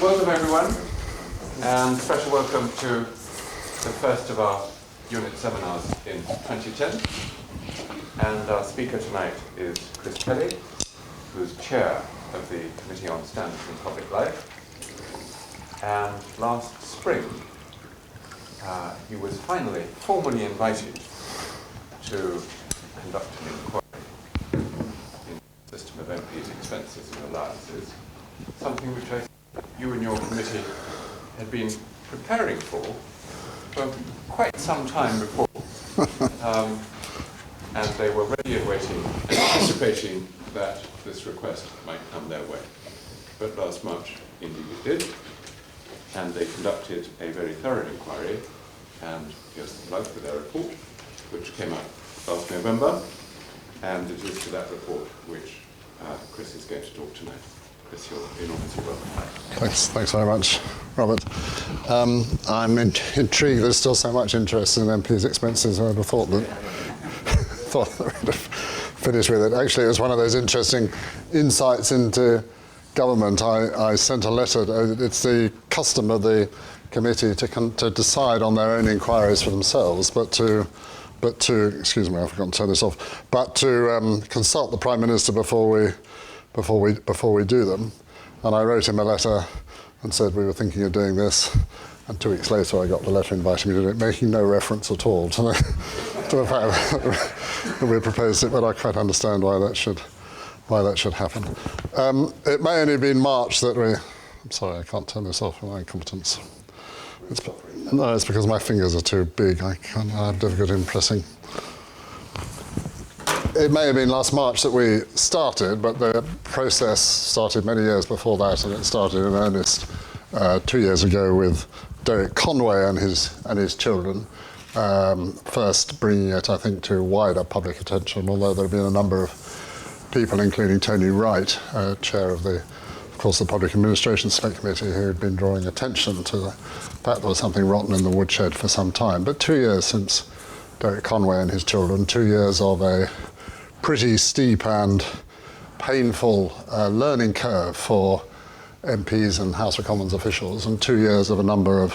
Welcome everyone, and special welcome to the first of our unit seminars in 2010. And our speaker tonight is Chris Kelly, who's chair of the Committee on Standards in Public Life. And last spring, he was finally formally invited to conduct an inquiry in the system of MPs' expenses and allowances, something which I think you and your committee had been preparing for quite some time before. And they were ready and waiting, anticipating that this request might come their way. But last March, indeed it did, and they conducted a very thorough inquiry, and here's the plug for their report, which came out last November, and it is to that report which Chris is going to talk tonight. Chris, you're enormously welcome. Thanks very much, Robert. I'm intrigued there's still so much interest in MPs' expenses. I would have thought that we'd have finished with it. Actually, it was one of those interesting insights into government. I sent a letter. It's the custom of the committee to decide on their own inquiries for themselves, but to excuse me, I forgot to turn this off. But to consult the Prime Minister before we do them. And I wrote him a letter and said we were thinking of doing this. And 2 weeks later, I got the letter inviting me to do it, making no reference at all to the fact that we proposed it. But I quite understand why that should happen. It may only have been March that we. I'm sorry, I can't turn this off with my incompetence. It's because my fingers are too big. I have difficulty in pressing. It may have been last March that we started, but the process started many years before that, and it started in earnest 2 years ago with Conway and his children, first bringing it, I think, to wider public attention, although there have been a number of people, including Tony Wright, chair of the Public Administration Select Committee, who had been drawing attention to the fact there was something rotten in the woodshed for some time. But 2 years since Derek Conway and his children, 2 years of a pretty steep and painful learning curve for MPs and House of Commons officials, and 2 years of a number of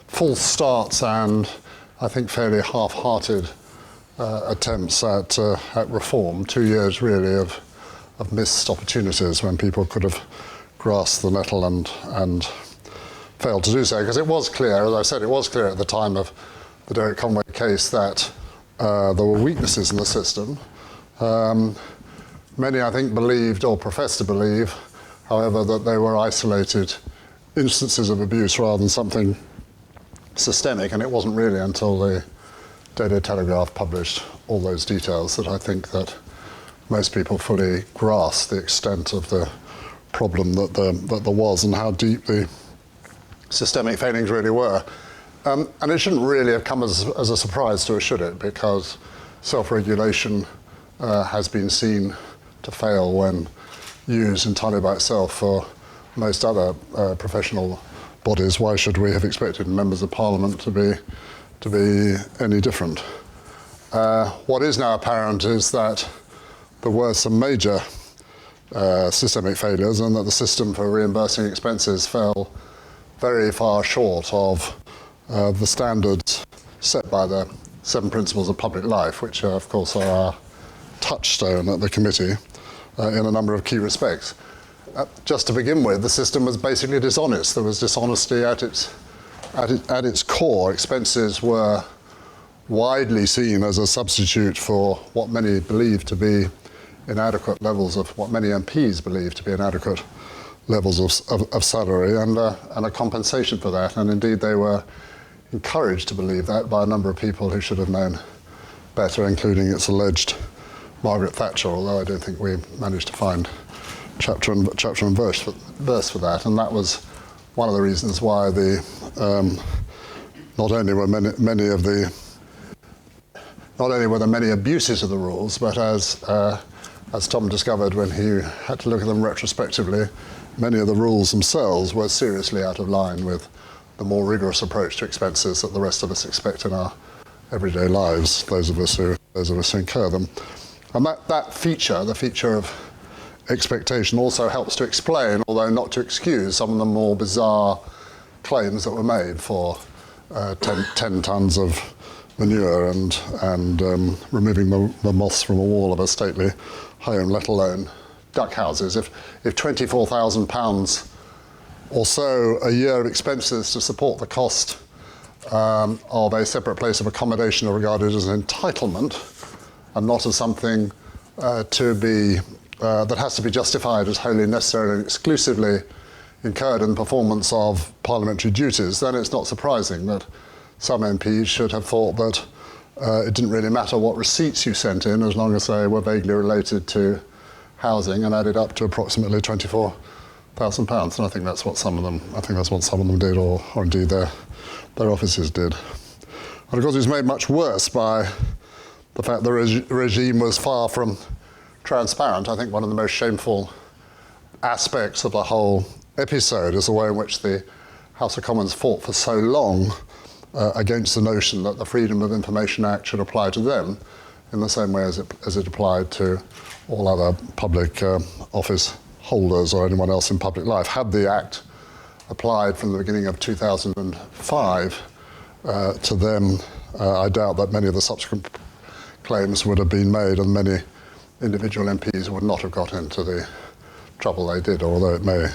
false starts and I think fairly half-hearted attempts at reform. 2 years really of missed opportunities when people could have grasped the nettle and failed to do so. Because it was clear, as I said, it was clear at the time of the Derek Conway case that there were weaknesses in the system. Many, I think, believed or professed to believe, however, that they were isolated instances of abuse rather than something systemic. And it wasn't really until the Daily Telegraph published all those details that I think that most people fully grasped the extent of the problem that there was and how deep the systemic failings really were. And it shouldn't really have come as a surprise to us, should it? Because self-regulation has been seen to fail when used entirely by itself for most other professional bodies. Why should we have expected members of Parliament to be any different? What is now apparent is that there were some major systemic failures, and that the system for reimbursing expenses fell very far short of the standards set by the 7 principles of public life, which of course are our touchstone at the committee in a number of key respects. Just to begin with, the system was basically dishonest. There was dishonesty at its core. Expenses were widely seen as a substitute for what many believed to be inadequate levels of what many MPs believed to be inadequate levels of salary, and a compensation for that. And indeed, they were encouraged to believe that by a number of people who should have known better, including its alleged Margaret Thatcher, although I don't think we managed to find chapter and verse for that. And that was one of the reasons why not only were there many abuses of the rules, but as Tom discovered when he had to look at them retrospectively, many of the rules themselves were seriously out of line with the more rigorous approach to expenses that the rest of us expect in our everyday lives, those of us who incur them. And that feature, the feature of expectation also helps to explain, although not to excuse, some of the more bizarre claims that were made for 10 tons of manure and removing the moths from a wall of a stately home, let alone duck houses. If £24,000 or so a year of expenses to support the cost of a separate place of accommodation are regarded as an entitlement and not as something that has to be justified as wholly necessary and exclusively incurred in the performance of parliamentary duties, then it's not surprising that some MPs should have thought that it didn't really matter what receipts you sent in as long as they were vaguely related to housing and added up to approximately £24,000. And I think that's what some of them did, or indeed their offices did. And of course, it was made much worse by the fact the regime was far from transparent. I think one of the most shameful aspects of the whole episode is the way in which the House of Commons fought for so long against the notion that the Freedom of Information Act should apply to them in the same way as it applied to all other public office holders or anyone else in public life. Had the Act applied from the beginning of 2005 to them, I doubt that many of the subsequent claims would have been made, and many individual MPs would not have got into the trouble they did, although it may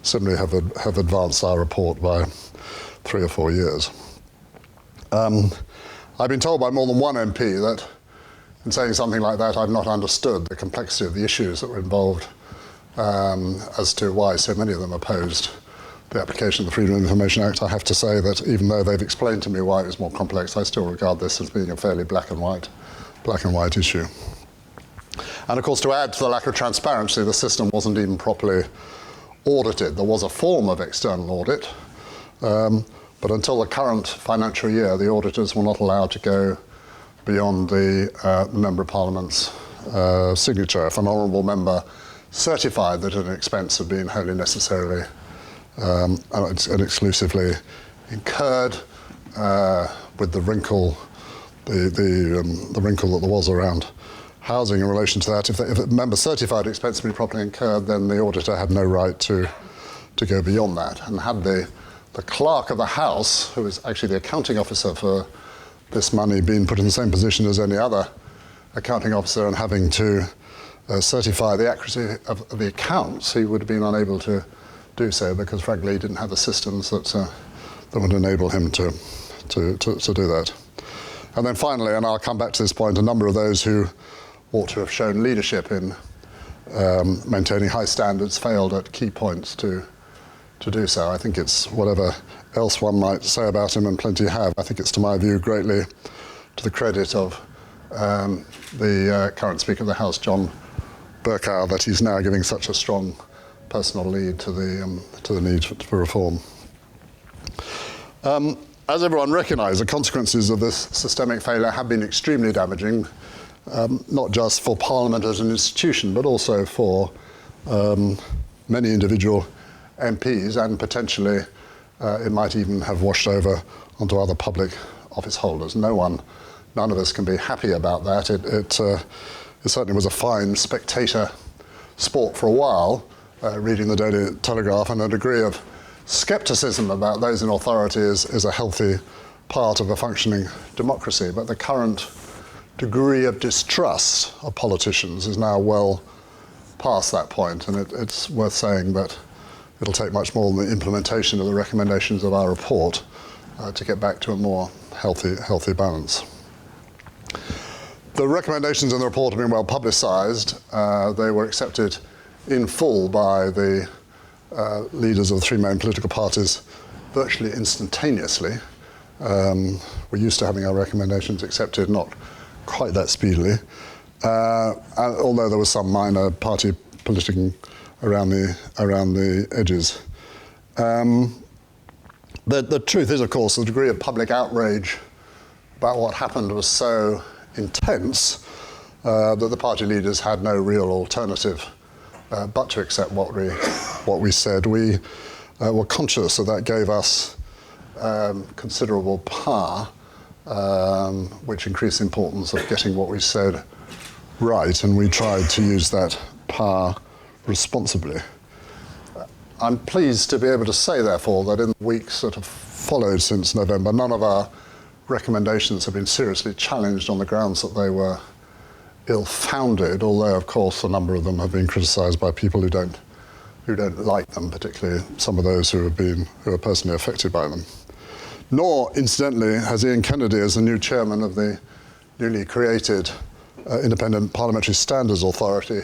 simply have advanced our report by 3 or 4 years. I've been told by more than one MP that in saying something like that, I've not understood the complexity of the issues that were involved as to why so many of them opposed the application of the Freedom of Information Act. I have to say that even though they've explained to me why it was more complex, I still regard this as being a fairly black and white issue. And of course, to add to the lack of transparency, the system wasn't even properly audited. There was a form of external audit, but until the current financial year, the auditors were not allowed to go beyond the Member of Parliament's signature. If an honourable member certified that an expense had been wholly necessarily and exclusively incurred, with the wrinkle, the wrinkle that there was around housing in relation to that. If a member certified expense had been properly incurred, then the auditor had no right to go beyond that. And had the clerk of the House, who was actually the accounting officer for this money, been put in the same position as any other accounting officer and having to certify the accuracy of the accounts, he would have been unable to do so because, frankly, he didn't have the systems that would enable him to do that. And then finally, and I'll come back to this point, a number of those who ought to have shown leadership in maintaining high standards failed at key points to do so. I think it's, whatever else one might say about him, and plenty have, I think it's, to my view, greatly to the credit of the current Speaker of the House, John Bercow, that he's now giving such a strong personal lead to the need for reform. As everyone recognises, the consequences of this systemic failure have been extremely damaging, not just for Parliament as an institution, but also for many individual MPs, and potentially it might even have washed over onto other public office holders. None of us can be happy about that. It certainly was a fine spectator sport for a while, reading the Daily Telegraph, and a degree of scepticism about those in authority is a healthy part of a functioning democracy. But the current degree of distrust of politicians is now well past that point, and it's worth saying that it'll take much more than the implementation of the recommendations of our report to get back to a more healthy balance. The recommendations in the report have been well publicised. They were accepted in full by the leaders of the three main political parties virtually instantaneously. We're used to having our recommendations accepted, not quite that speedily, although there was some minor party politicking around the edges. The truth is, of course, the degree of public outrage about what happened was so intense that the party leaders had no real alternative but to accept what we said. We were conscious that gave us considerable power, which increased the importance of getting what we said right, and we tried to use that power responsibly. I'm pleased to be able to say, therefore, that in the weeks that have followed since November, none of our recommendations have been seriously challenged on the grounds that they were ill-founded, although, of course, a number of them have been criticised by people who don't like them, particularly some of those who are personally affected by them. Nor, incidentally, has Ian Kennedy, as the new chairman of the newly created Independent Parliamentary Standards Authority,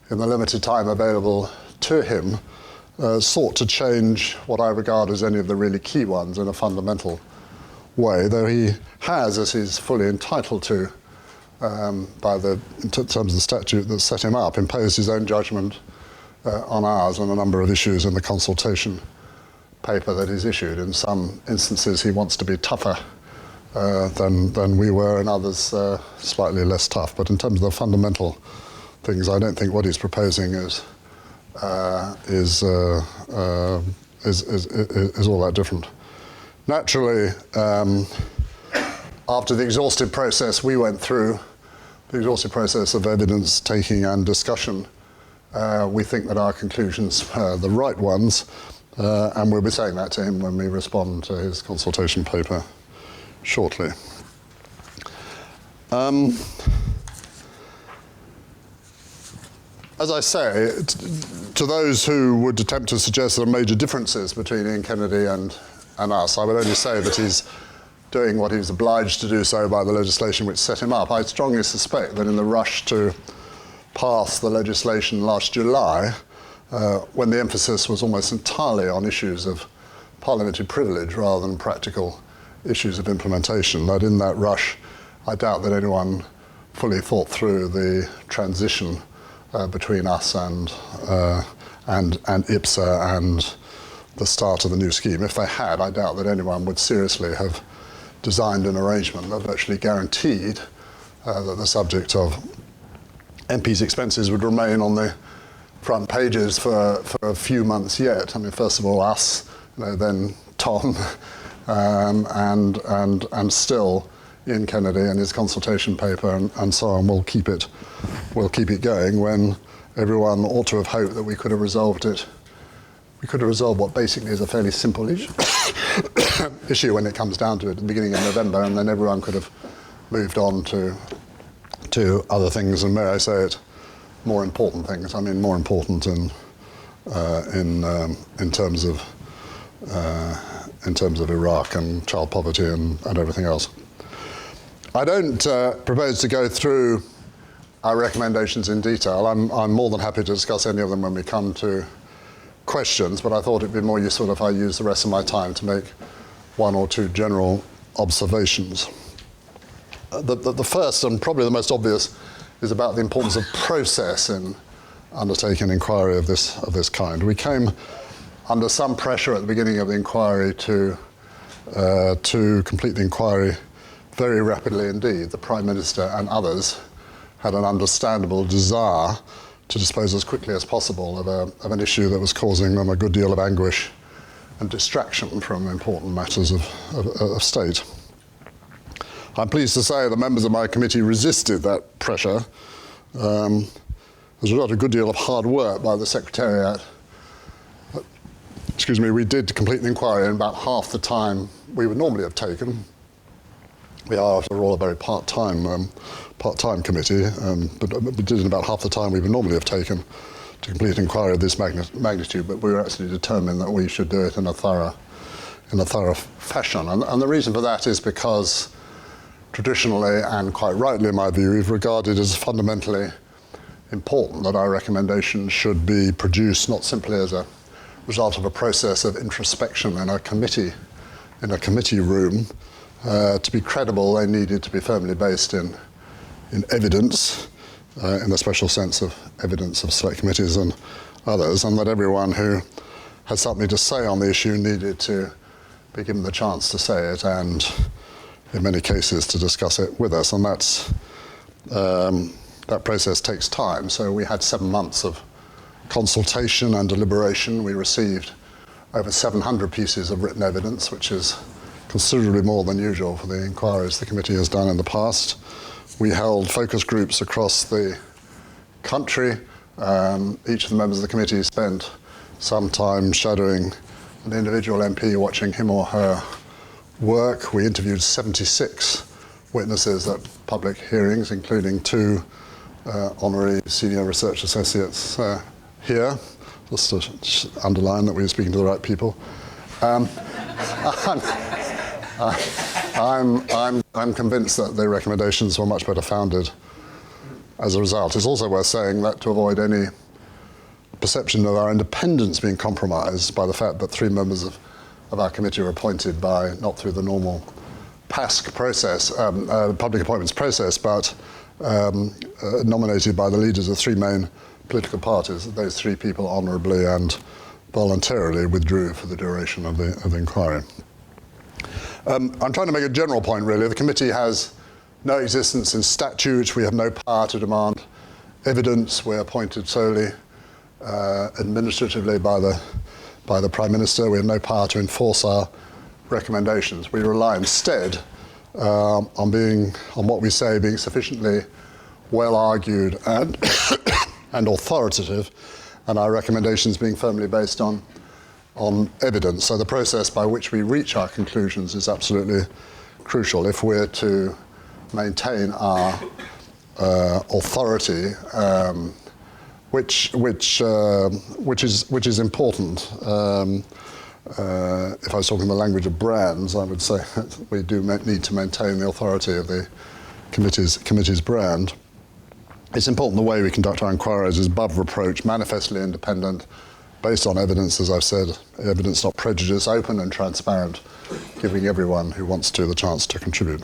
in the limited time available to him, sought to change what I regard as any of the really key ones in a fundamental way, though he has, as he's fully entitled to, in terms of the statute that set him up, imposed his own judgment on ours on a number of issues in the consultation paper that he's issued. In some instances, he wants to be tougher than we were, and others slightly less tough. But in terms of the fundamental things, I don't think what he's proposing is all that different. Naturally, after the exhaustive process we went through, the exhaustive process of evidence taking and discussion, we think that our conclusions are the right ones, and we'll be saying that to him when we respond to his consultation paper shortly. As I say, to those who would attempt to suggest there are major differences between Ian Kennedy and us, I would only say that he's doing what he was obliged to do so by the legislation which set him up. I strongly suspect that in the rush to pass the legislation last July, when the emphasis was almost entirely on issues of parliamentary privilege rather than practical issues of implementation, that in that rush, I doubt that anyone fully thought through the transition between us and IPSA and the start of the new scheme. If they had, I doubt that anyone would seriously have designed an arrangement that virtually guaranteed that the subject of MPs' expenses would remain on the front pages for a few months yet. I mean, first of all, us, then Tom, and still Ian Kennedy and his consultation paper and so on. We'll keep it going, when everyone ought to have hoped that we could have resolved it. We could have resolved what basically is a fairly simple issue when it comes down to it at the beginning of November, and then everyone could have moved on to other things, and may I say it, more important things. I mean, more important in terms of Iraq and child poverty and everything else. I don't propose to go through our recommendations in detail. I'm more than happy to discuss any of them when we come to questions, but I thought it'd be more useful if I use the rest of my time to make one or two general observations. The first, and probably the most obvious, is about the importance of process in undertaking an inquiry of this kind. We came under some pressure at the beginning of the inquiry to complete the inquiry very rapidly indeed. The Prime Minister and others had an understandable desire to dispose as quickly as possible of an issue that was causing them a good deal of anguish and distraction from important matters of state. I'm pleased to say the members of my committee resisted that pressure. As a result of a good deal of hard work by the Secretariat, we did complete the inquiry in about half the time we would normally have taken. We are, after all, a very part-time committee, but we did in about half the time we would normally have taken to complete an inquiry of this magnitude, but we were actually determined that we should do it in a thorough fashion. And the reason for that is because traditionally, and quite rightly in my view, we've regarded as fundamentally important that our recommendations should be produced not simply as a result of a process of introspection in a committee room. To be credible, they needed to be firmly based in evidence, in the special sense of evidence of select committees and others, and that everyone who had something to say on the issue needed to be given the chance to say it, and in many cases to discuss it with us. And that process takes time. So we had 7 months of consultation and deliberation. We received over 700 pieces of written evidence, which is considerably more than usual for the inquiries the committee has done in the past. We held focus groups across the country Each of the members of the committee spent some time shadowing an individual MP, watching him or her work. We interviewed 76 witnesses at public hearings, including 2 honorary senior research associates here, just to underline that we were speaking to the right people. I'm convinced that the recommendations were much better founded as a result. It's also worth saying that to avoid any perception of our independence being compromised by the fact that 3 members of our committee were appointed by, not through the normal PASC process, public appointments process, but nominated by the leaders of 3 main political parties. Those 3 people honourably and voluntarily withdrew for the duration of the inquiry. I'm trying to make a general point, really. The committee has no existence in statute. We have no power to demand evidence. We're appointed solely administratively by the Prime Minister. We have no power to enforce our recommendations. We rely instead on what we say being sufficiently well argued and and authoritative, and our recommendations being firmly based on evidence. So the process by which we reach our conclusions is absolutely crucial if we're to maintain our authority, which is important. If I was talking the language of brands, I would say that we do need to maintain the authority of the committee's brand. It's important the way we conduct our inquiries is above reproach, manifestly independent, based on evidence, as I've said, evidence not prejudice, open and transparent, giving everyone who wants to the chance to contribute.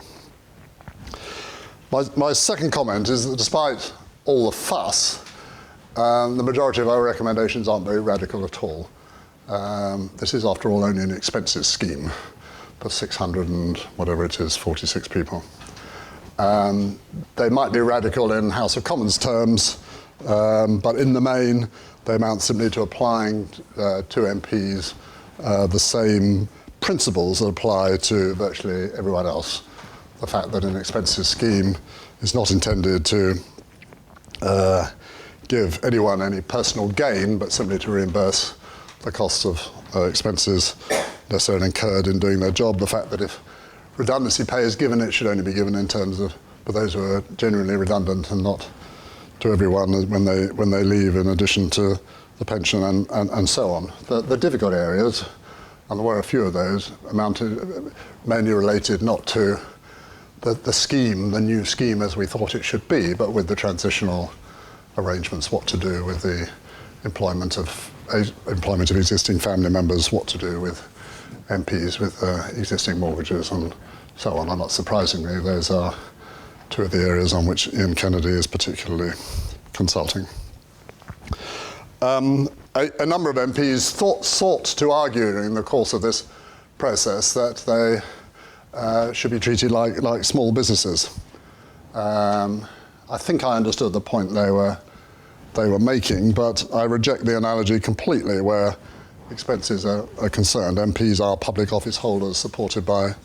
My second comment is that despite all the fuss, the majority of our recommendations aren't very radical at all. This is, after all, only an expenses scheme for 600 and whatever it is, 46 people. They might be radical in House of Commons terms, but in the main, they amount simply to applying to MPs the same principles that apply to virtually everyone else. The fact that an expenses scheme is not intended to give anyone any personal gain, but simply to reimburse the cost of expenses necessarily incurred in doing their job. The fact that if redundancy pay is given, it should only be given in terms of for those who are genuinely redundant and not to everyone when they leave, in addition to the pension and so on. The difficult areas, and there were a few of those, amounted mainly related not to the scheme, the new scheme as we thought it should be, but with the transitional arrangements, what to do with the employment of existing family members, what to do with MPs with existing mortgages and so on. And not surprisingly, those are 2 of the areas on which Ian Kennedy is particularly consulting. A number of MPs sought to argue during the course of this process that they should be treated like small businesses. I think I understood the point they were making, but I reject the analogy completely where expenses are concerned. MPs are public office holders supported by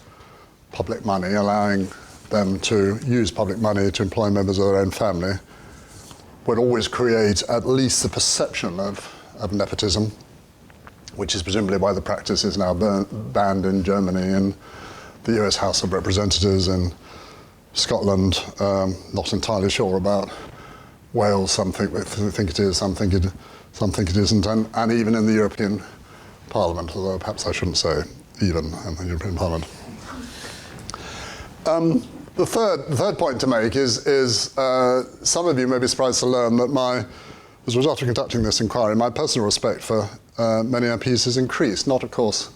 public money, allowing them to use public money to employ members of their own family would always create at least the perception of nepotism, which is presumably why the practice is now banned in Germany, in the US House of Representatives, in Scotland, not entirely sure about Wales, some think it is, some think it isn't, and even in the European Parliament, although perhaps I shouldn't say even in the European Parliament. The third point to make is some of you may be surprised to learn that as a result of conducting this inquiry, my personal respect for many MPs has increased, not of course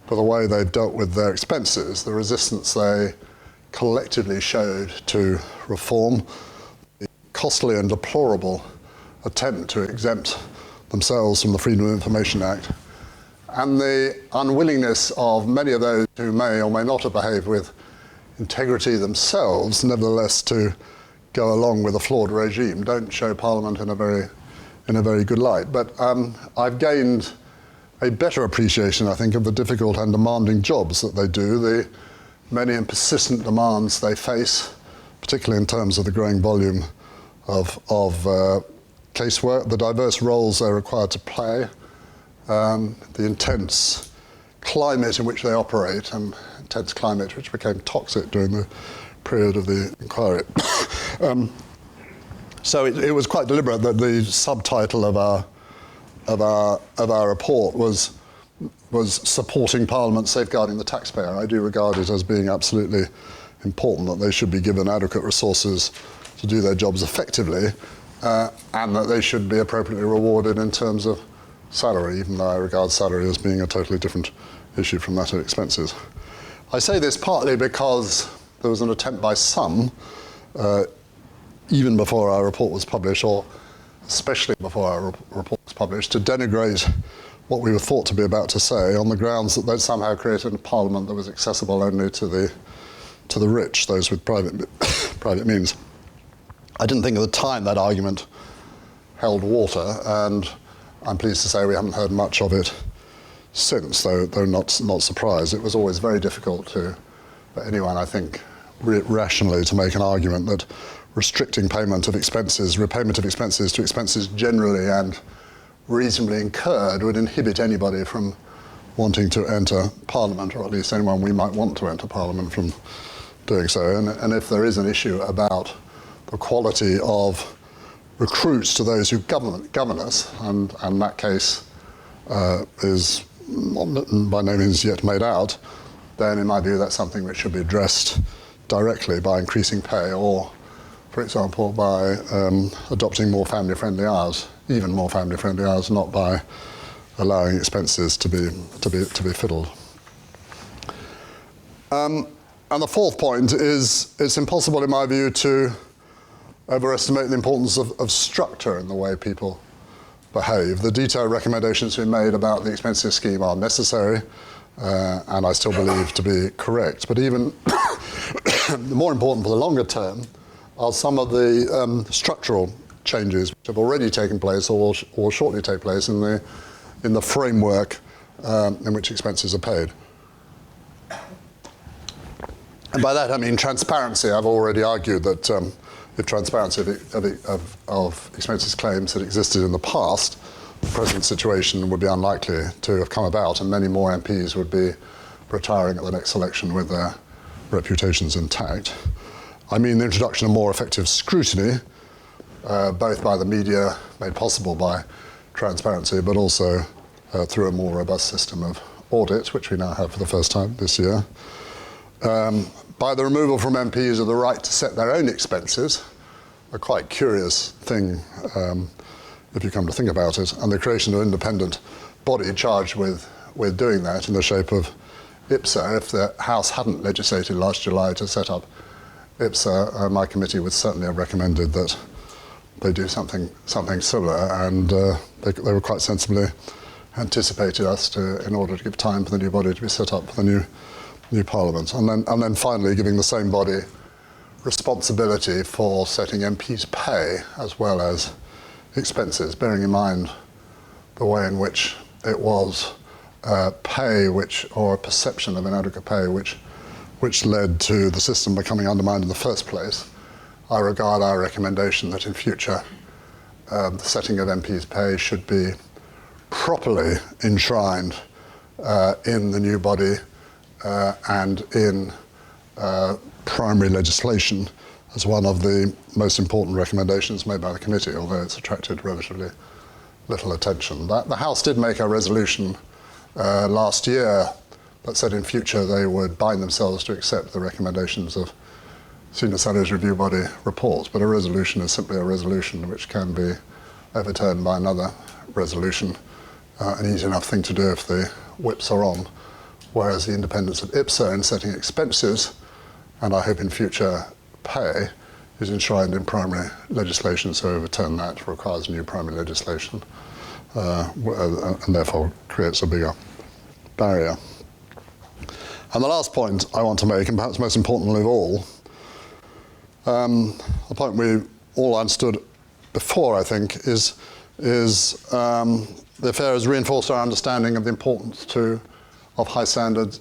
for the way they've dealt with their expenses, the resistance they collectively showed to reform, the costly and deplorable attempt to exempt themselves from the Freedom of Information Act, and the unwillingness of many of those who may or may not have behaved with integrity themselves, nevertheless to go along with a flawed regime, don't show Parliament in a very good light. But I've gained a better appreciation, I think, of the difficult and demanding jobs that they do, the many and persistent demands they face, particularly in terms of the growing volume of casework, the diverse roles they're required to play, the intense climate in which they operate, and intense climate which became toxic during the period of the inquiry. So it was quite deliberate that the subtitle of our report was supporting Parliament, safeguarding the taxpayer. I do regard it as being absolutely important that they should be given adequate resources to do their jobs effectively, and that they should be appropriately rewarded in terms of salary, even though I regard salary as being a totally different issue from that of expenses. I say this partly because there was an attempt by some, even before our report was published, or especially before our report was published, to denigrate what we were thought to be about to say on the grounds that they'd somehow created a parliament that was accessible only to the rich, those with private means. I didn't think at the time that argument held water, and I'm pleased to say we haven't heard much of it since, though not surprised. It was always very difficult for anyone, I think, rationally to make an argument that restricting repayment of expenses to expenses generally and reasonably incurred would inhibit anybody from wanting to enter Parliament, or at least anyone we might want to enter Parliament from doing so. And if there is an issue about the quality of recruits to those who govern us, and that case is by no means yet made out, then in my view that's something which should be addressed directly by increasing pay, or, for example, by adopting more family-friendly hours, even more family-friendly hours, not by allowing expenses to be fiddled. And the fourth point is it's impossible, in my view, to overestimate the importance of structure in the way people behave. The detailed recommendations we made about the expenses scheme are necessary, and I still believe to be correct. But even more important for the longer term are some of the structural changes which have already taken place or will shortly take place in the framework in which expenses are paid. And by that I mean transparency. I've already argued that if transparency of expenses claims had existed in the past, the present situation would be unlikely to have come about, and many more MPs would be retiring at the next election with their reputations intact. I mean the introduction of more effective scrutiny, both by the media, made possible by transparency, but also through a more robust system of audit, which we now have for the first time this year. By the removal from MPs of the right to set their own expenses, a quite curious thing if you come to think about it, and the creation of an independent body charged with doing that in the shape of IPSA. If the House hadn't legislated last July to set up IPSA, my committee would certainly have recommended that they do something similar, and they were quite sensibly anticipated us in order to give time for the new body to be set up for the new Parliament. And then finally giving the same body responsibility for setting MPs' pay as well as expenses, bearing in mind the way in which it was pay or a perception of inadequate pay which led to the system becoming undermined in the first place. I regard our recommendation that in future the setting of MPs' pay should be properly enshrined in the new body and in primary legislation as one of the most important recommendations made by the committee, although it's attracted relatively little attention. The House did make a resolution last year that said in future they would bind themselves to accept the recommendations of Senior Salaries Review Body reports, but a resolution is simply a resolution which can be overturned by another resolution, an easy enough thing to do if the whips are on, whereas the independence of IPSA in setting expenses, and I hope in future pay, is enshrined in primary legislation, so overturn that requires new primary legislation and therefore creates a bigger barrier. And the last point I want to make, and perhaps most importantly of all, the point we all understood before, I think, is the affair has reinforced our understanding of the importance of high standards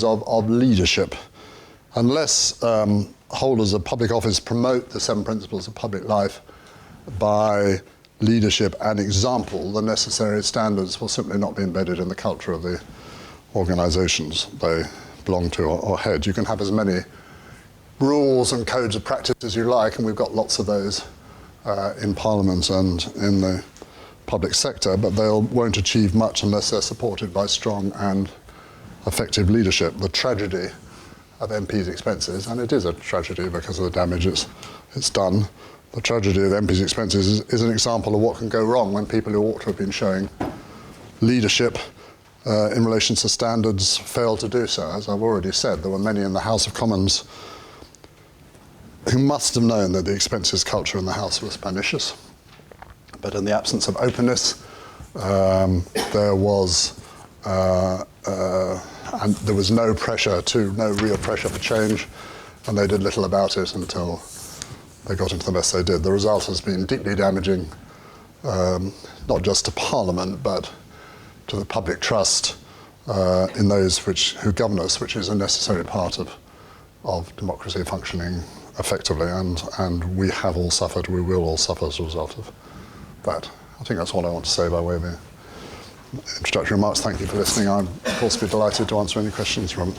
of leadership. Unless holders of public office promote the 7 principles of public life by leadership and example, the necessary standards will simply not be embedded in the culture of the organisations they belong to or head. You can have as many rules and codes of practice as you like, and we've got lots of those in Parliament and in the public sector, but they won't achieve much unless they're supported by strong and effective leadership. The tragedy of MPs' expenses, and it is a tragedy because of the damage it's done, the tragedy of MPs' expenses is an example of what can go wrong when people who ought to have been showing leadership in relation to standards fail to do so. As I've already said, there were many in the House of Commons who must have known that the expenses culture in the House was pernicious. But in the absence of openness, there was no real pressure for change, and they did little about it until they got into the mess they did. The result has been deeply damaging, not just to Parliament, but to the public trust in those who govern us, which is a necessary part of democracy functioning effectively, and we have all suffered, we will all suffer as a result of that. I think that's all I want to say by way of introductory remarks. Thank you for listening. I'll, of course, be delighted to answer any questions from